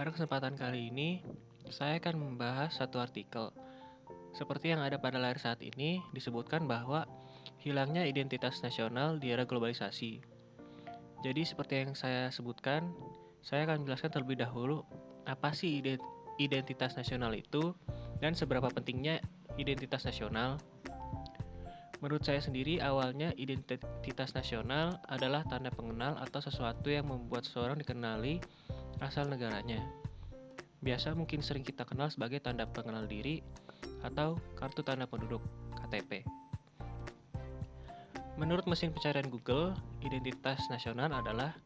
Pada kesempatan kali ini, saya akan membahas satu artikel. Seperti yang ada pada layar saat ini, disebutkan bahwa hilangnya identitas nasional di era globalisasi. Jadi seperti yang saya sebutkan, saya akan menjelaskan terlebih dahulu apa sih identitas nasional itu dan seberapa pentingnya identitas nasional. Menurut saya sendiri, awalnya identitas nasional adalah tanda pengenal atau sesuatu yang membuat seseorang dikenali asal negaranya. Biasa mungkin sering kita kenal sebagai tanda pengenal diri atau kartu tanda penduduk (KTP). Menurut mesin pencarian Google, identitas nasional adalah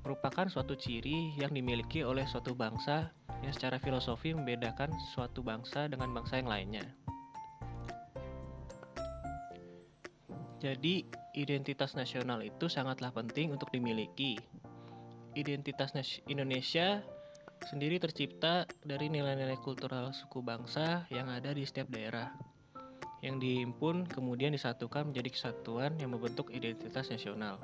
merupakan suatu ciri yang dimiliki oleh suatu bangsa yang secara filosofi membedakan suatu bangsa dengan bangsa yang lainnya. Jadi, identitas nasional itu sangatlah penting untuk dimiliki. Identitas Indonesia sendiri tercipta dari nilai-nilai kultural suku bangsa yang ada di setiap daerah, yang dihimpun kemudian disatukan menjadi kesatuan yang membentuk identitas nasional.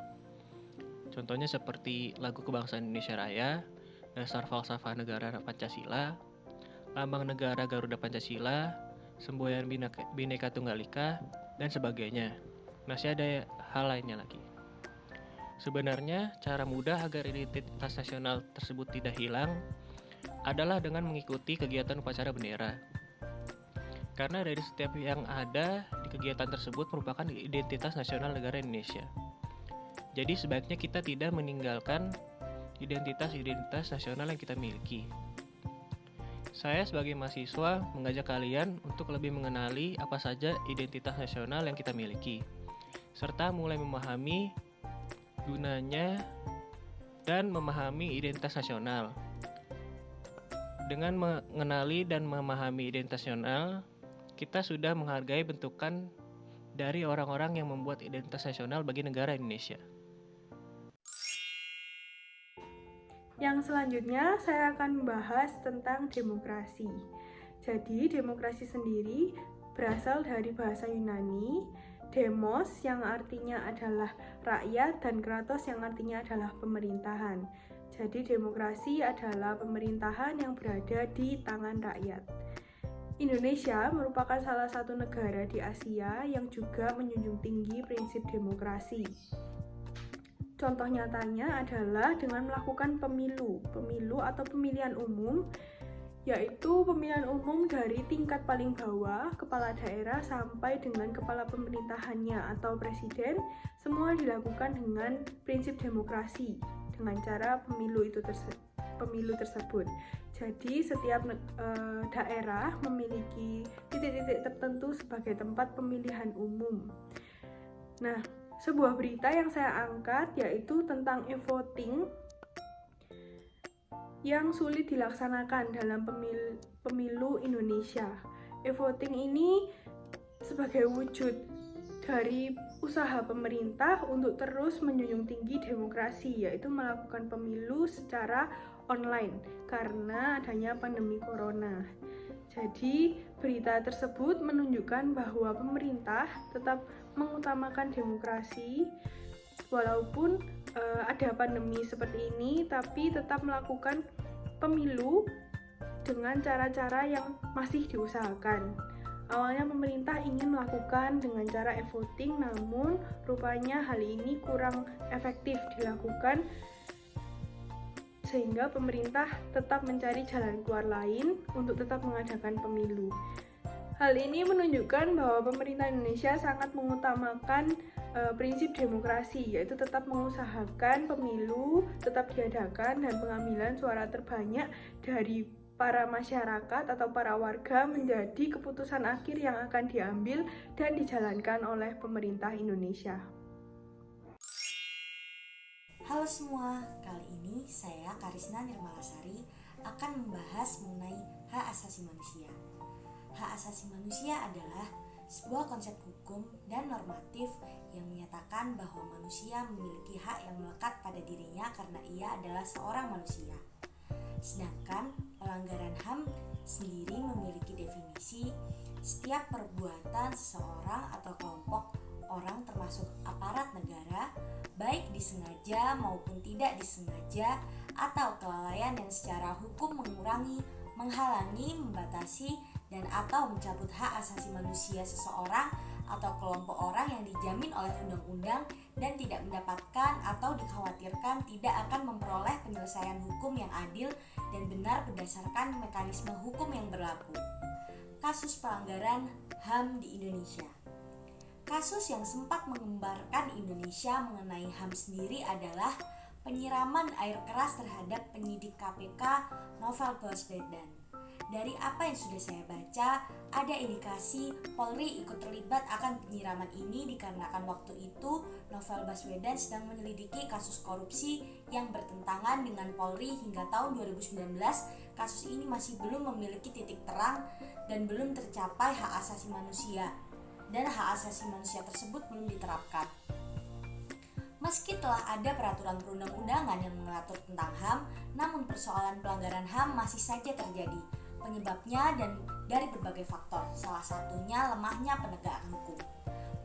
Contohnya seperti lagu Kebangsaan Indonesia Raya, dasar falsafah negara Pancasila, lambang negara Garuda Pancasila, semboyan Bhinneka Tunggal Ika, dan sebagainya. Masih ada hal lainnya lagi. Sebenarnya, cara mudah agar identitas nasional tersebut tidak hilang adalah dengan mengikuti kegiatan upacara bendera. Karena dari setiap yang ada di kegiatan tersebut merupakan identitas nasional negara Indonesia. Jadi sebaiknya kita tidak meninggalkan identitas nasional yang kita miliki. Saya sebagai mahasiswa mengajak kalian untuk lebih mengenali apa saja identitas nasional yang kita miliki, serta mulai memahami gunanya dan memahami identitas nasional. Dengan mengenali dan memahami identitas nasional, kita sudah menghargai bentukan dari orang-orang yang membuat identitas nasional bagi negara Indonesia. Yang selanjutnya saya akan membahas tentang demokrasi. Jadi demokrasi sendiri berasal dari bahasa Yunani, demos yang artinya adalah rakyat dan kratos yang artinya adalah pemerintahan. Jadi demokrasi adalah pemerintahan yang berada di tangan rakyat. Indonesia merupakan salah satu negara di Asia yang juga menjunjung tinggi prinsip demokrasi. Contoh nyatanya adalah dengan melakukan pemilu atau pemilihan umum, yaitu pemilihan umum dari tingkat paling bawah, kepala daerah sampai dengan kepala pemerintahannya atau presiden, semua dilakukan dengan prinsip demokrasi, dengan cara pemilu tersebut. Jadi setiap daerah memiliki titik-titik tertentu sebagai tempat pemilihan umum. Nah, sebuah berita yang saya angkat yaitu tentang e-voting yang sulit dilaksanakan dalam pemilu Indonesia. E-voting ini sebagai wujud dari usaha pemerintah untuk terus menjunjung tinggi demokrasi, yaitu melakukan pemilu secara online karena adanya pandemi corona. Jadi, berita tersebut menunjukkan bahwa pemerintah tetap mengutamakan demokrasi walaupun ada pandemi seperti ini, tapi tetap melakukan pemilu dengan cara-cara yang masih diusahakan. Awalnya pemerintah ingin melakukan dengan cara e-voting, namun rupanya hal ini kurang efektif dilakukan sehingga pemerintah tetap mencari jalan keluar lain untuk tetap mengadakan pemilu. Hal ini menunjukkan bahwa pemerintah Indonesia sangat mengutamakan prinsip demokrasi, yaitu tetap mengusahakan pemilu tetap diadakan dan pengambilan suara terbanyak dari para masyarakat atau para warga menjadi keputusan akhir yang akan diambil dan dijalankan oleh pemerintah Indonesia. Halo semua, kali ini saya Karisna Nirmalasari akan membahas mengenai hak asasi manusia. Hak asasi manusia adalah sebuah konsep hukum dan normatif yang menyatakan bahwa manusia memiliki hak yang melekat pada dirinya karena ia adalah seorang manusia. Sedangkan pelanggaran HAM sendiri memiliki definisi setiap perbuatan seseorang atau kelompok orang termasuk aparat negara, baik disengaja maupun tidak disengaja, atau kelalaian yang secara hukum mengurangi, menghalangi, membatasi, dan atau mencabut hak asasi manusia seseorang atau kelompok orang yang dijamin oleh undang-undang dan tidak mendapatkan atau dikhawatirkan tidak akan memperoleh penyelesaian hukum yang adil dan benar berdasarkan mekanisme hukum yang berlaku. Kasus pelanggaran HAM di Indonesia. Kasus yang sempat menggembarkan Indonesia mengenai HAM sendiri adalah penyiraman air keras terhadap penyidik KPK Novel Baswedan. Dari apa yang sudah saya baca, ada indikasi Polri ikut terlibat akan penyiraman ini dikarenakan waktu itu Novel Baswedan sedang menyelidiki kasus korupsi yang bertentangan dengan Polri hingga tahun 2019. Kasus ini masih belum memiliki titik terang dan belum tercapai hak asasi manusia, dan hak asasi manusia tersebut belum diterapkan. Meski telah ada peraturan perundang-undangan yang mengatur tentang HAM, namun persoalan pelanggaran HAM masih saja terjadi. Penyebabnya dan dari berbagai faktor, salah satunya lemahnya penegakan hukum.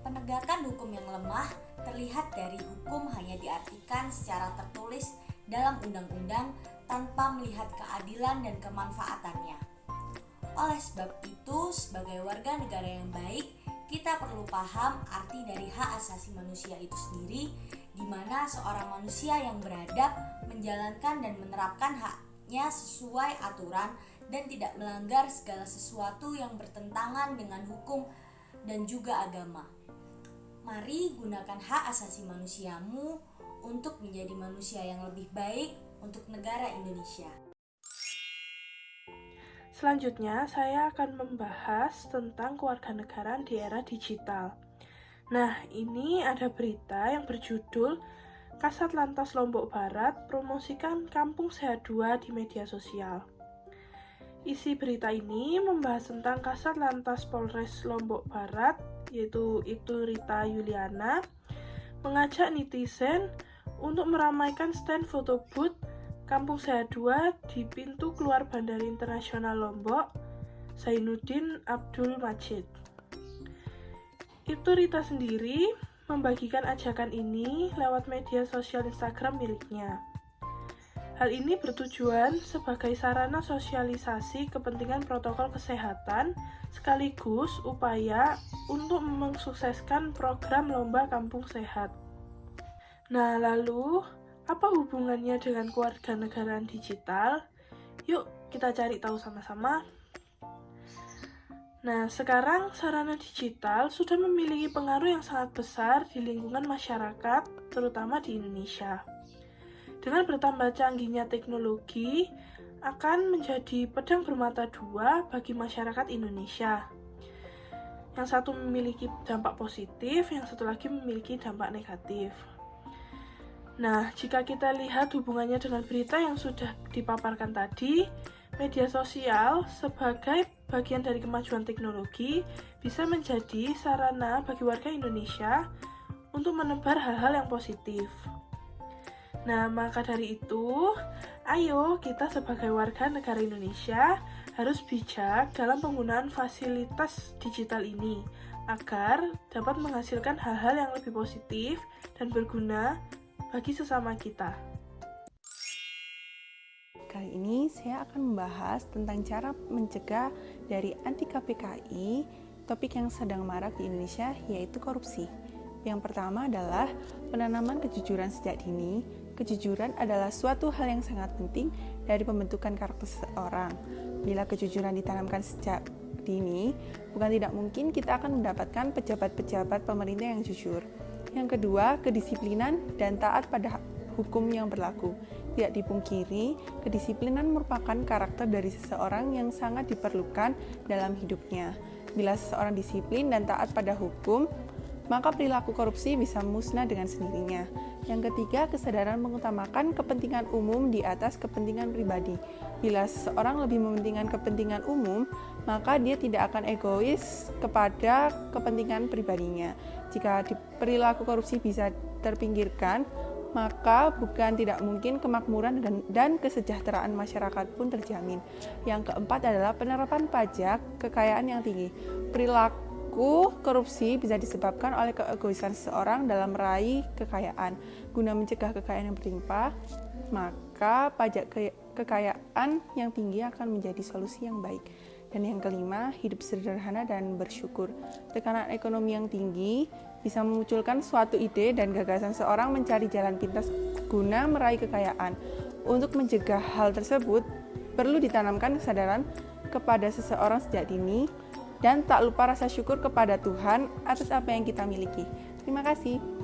Penegakan hukum yang lemah terlihat dari hukum hanya diartikan secara tertulis dalam undang-undang tanpa melihat keadilan dan kemanfaatannya. Oleh sebab itu, sebagai warga negara yang baik, kita perlu paham arti dari hak asasi manusia itu sendiri, di mana seorang manusia yang beradab menjalankan dan menerapkan haknya sesuai aturan dan tidak melanggar segala sesuatu yang bertentangan dengan hukum dan juga agama. Mari gunakan hak asasi manusiamu untuk menjadi manusia yang lebih baik untuk negara Indonesia. Selanjutnya, saya akan membahas tentang kewarganegaraan di era digital. Nah, ini ada berita yang berjudul Kasat Lantas Lombok Barat promosikan Kampung Sehat 2 di media sosial. Isi berita ini membahas tentang Kasat Lantas Polres Lombok Barat, yaitu Ibtu Rita Yuliana, mengajak netizen untuk meramaikan stand foto booth Kampung Sehat 2 di pintu keluar Bandara Internasional Lombok, Zainuddin Abdul Majid. Ibtu Rita sendiri membagikan ajakan ini lewat media sosial Instagram miliknya. Hal ini bertujuan sebagai sarana sosialisasi kepentingan protokol kesehatan sekaligus upaya untuk mensukseskan program Lomba Kampung Sehat. Nah, lalu apa hubungannya dengan kewarganegaraan digital? Yuk kita cari tahu sama-sama. Nah, sekarang sarana digital sudah memiliki pengaruh yang sangat besar di lingkungan masyarakat, terutama di Indonesia. Dengan bertambah canggihnya teknologi, akan menjadi pedang bermata dua bagi masyarakat Indonesia. Yang satu memiliki dampak positif, yang satu lagi memiliki dampak negatif. Nah, jika kita lihat hubungannya dengan berita yang sudah dipaparkan tadi, media sosial sebagai bagian dari kemajuan teknologi bisa menjadi sarana bagi warga Indonesia untuk menebar hal-hal yang positif. Nah, maka dari itu, ayo kita sebagai warga negara Indonesia harus bijak dalam penggunaan fasilitas digital ini agar dapat menghasilkan hal-hal yang lebih positif dan berguna bagi sesama kita. Kali ini saya akan membahas tentang cara mencegah dari anti-KPKI, topik yang sedang marak di Indonesia yaitu korupsi. Yang pertama adalah penanaman kejujuran sejak dini. Kejujuran adalah suatu hal yang sangat penting dari pembentukan karakter seseorang. Bila kejujuran ditanamkan sejak dini, bukan tidak mungkin kita akan mendapatkan pejabat-pejabat pemerintah yang jujur. Yang kedua, kedisiplinan dan taat pada hukum yang berlaku. Tidak dipungkiri, kedisiplinan merupakan karakter dari seseorang yang sangat diperlukan dalam hidupnya. Bila seseorang disiplin dan taat pada hukum, maka perilaku korupsi bisa musnah dengan sendirinya. Yang ketiga, kesadaran mengutamakan kepentingan umum di atas kepentingan pribadi. Bila seseorang lebih mementingkan kepentingan umum, maka dia tidak akan egois kepada kepentingan pribadinya. Jika perilaku korupsi bisa terpinggirkan, maka bukan tidak mungkin kemakmuran dan kesejahteraan masyarakat pun terjamin. Yang keempat adalah penerapan pajak kekayaan yang tinggi. Perilaku korupsi bisa disebabkan oleh keegoisan seseorang dalam meraih kekayaan. Guna mencegah kekayaan yang berlimpah, maka pajak kekayaan yang tinggi akan menjadi solusi yang baik. Dan yang kelima, hidup sederhana dan bersyukur. Tekanan ekonomi yang tinggi bisa memunculkan suatu ide dan gagasan seorang mencari jalan pintas guna meraih kekayaan. Untuk mencegah hal tersebut, perlu ditanamkan kesadaran kepada seseorang sejak dini dan tak lupa rasa syukur kepada Tuhan atas apa yang kita miliki. Terima kasih.